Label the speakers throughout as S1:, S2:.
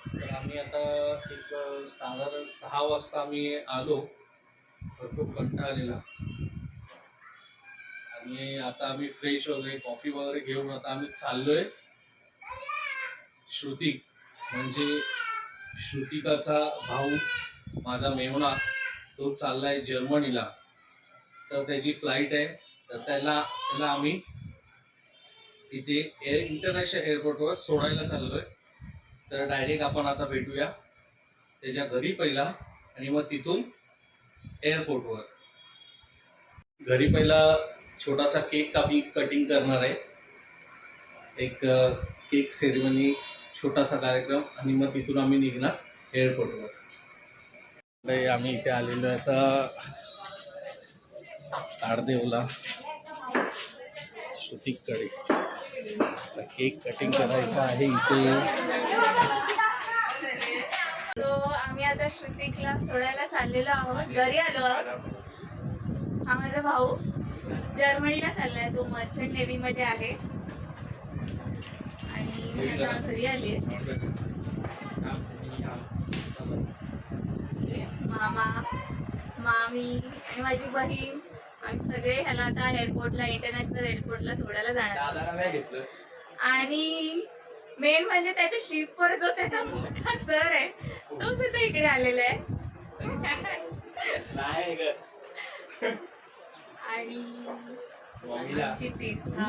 S1: तर आम्ही आता एक साधारण 6 वाजता आम्ही आलो. भरपूर कंटाळा आलेला आणि आता आम्ही फ्रेश वगैरे कॉफी वगैरे घेऊन आता आम्ही चाललोय. श्रुतिक म्हणजे श्रुतिकाचा भाऊ माझा मेहुणा तो चाललाय जर्मनीला. तर त्याची फ्लाईट आहे. तर त्याला आम्ही तिथे इंटरनॅशनल एअरपोर्टवर सोडायला चाललोय. तर डायरेक्ट आपण आता भेटूया त्याच्या घरी पहिला आणि मग तिथून एअरपोर्टवर. घरी पहिला छोटासा केक आम्ही कटिंग करणार आहे. एक केक सेरेमनी छोटासा कार्यक्रम आणि मग तिथून आम्ही निघणार एअरपोर्टवर. आम्ही इथे आलेलो आहे आता ताडदेवला श्रुतिककडे. केक कटिंग करायचा आहे इथे.
S2: तो आम्ही आता श्रुतिकला सोडायला चाललेलो आहोत. घरी आलो आहोत. हा माझा भाऊ जर्मनीला चाललाय. तो मर्चंट नेव्ही मध्ये आहे आणि मी आता घरी आले. मामा मामी आणि माझी बहीण आम्ही सगळे ह्याला आता एअरपोर्टला इंटरनॅशनल एअरपोर्टला सोडायला जाणार. आणि मेन म्हणजे त्याच्या शिपवर जो त्याचा मोठा सर आहे तो सुद्धा इकडे आलेला आहे. आणि आमची तीर्था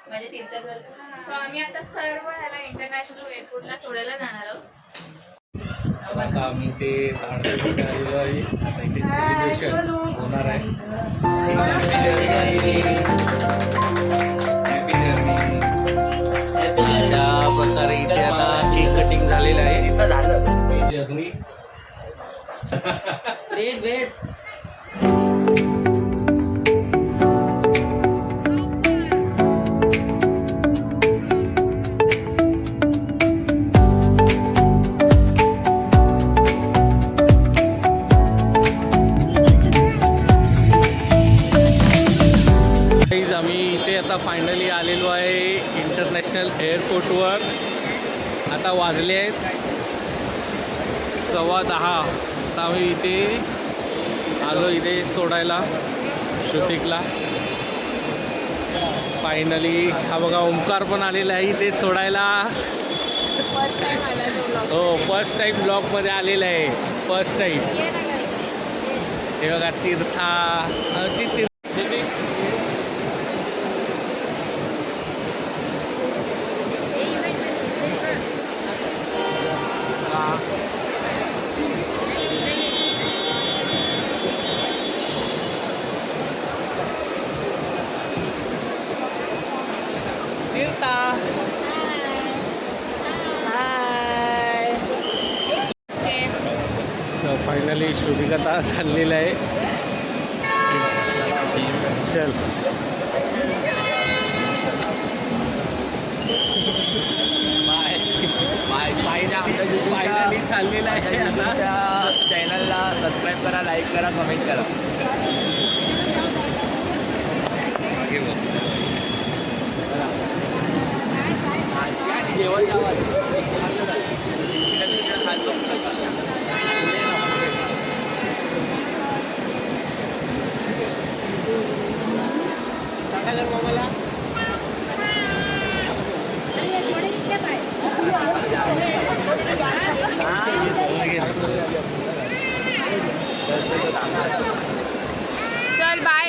S2: माझ्या तीर्था सर. सो आम्ही आता सर्व ह्याला इंटरनॅशनल एअरपोर्टला सोडायला जाणार आहोत.
S1: आता आम्ही ते ताडदेवला आलेलो आहे. आता इथे सेलिब्रेशन होणार आहे. अशा प्रकारे इथे आता केक कटिंग झालेलं आहे. जर्नी वेट आम्ही इथे आता फायनली आलेलो आहे इंटरनॅशनल एअरपोर्टवर. आता वाजले आहेत 10:15. आता आम्ही इथे आलो इथे सोडायला श्रुतिकला. फायनली हा बघा ओंकार पण आलेला आहे इथे सोडायला. हो फर्स्ट टाईम ब्लॉगमध्ये आलेला आहे. First time. हे बघा तीर्था फायनली श्रुतिक आता चाललेला आहे. चल बाय बाय बाय. फायनली चाललेला आहे. आता
S3: चॅनलला सबस्क्राईब करा, लाईक करा, कमेंट करा. जेवण
S2: चल बाय.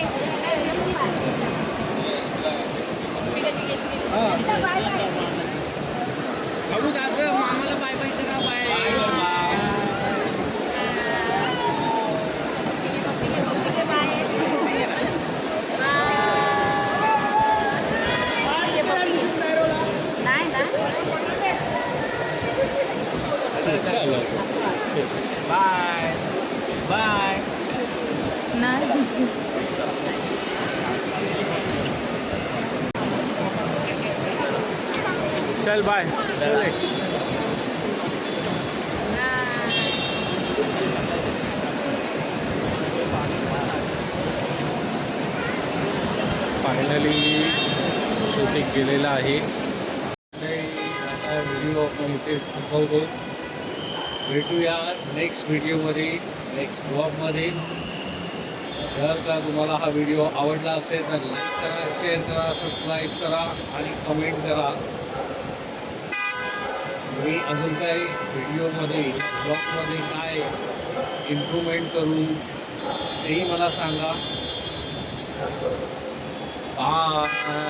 S1: मामाला बाय बाय करा. बाय.
S3: Bye bye.
S1: चल बाय. चल फायनली शूटिंग केलेलं आहे. आता व्हिडिओ आपण इथेच थांबवतो. भेटूया नेक्स्ट व्हिडिओमध्ये, नेक्स्ट ब्लॉगमध्ये. जर का तुम्हाला हा व्हिडिओ आवडला असेल तर लाईक करा, शेअर करा, सबस्क्राईब करा आणि कमेंट करा. मी अजून काही व्हिडिओमध्ये ब्लॉगमध्ये काय इम्प्रूव्हमेंट करू तेही मला सांगा. बाय.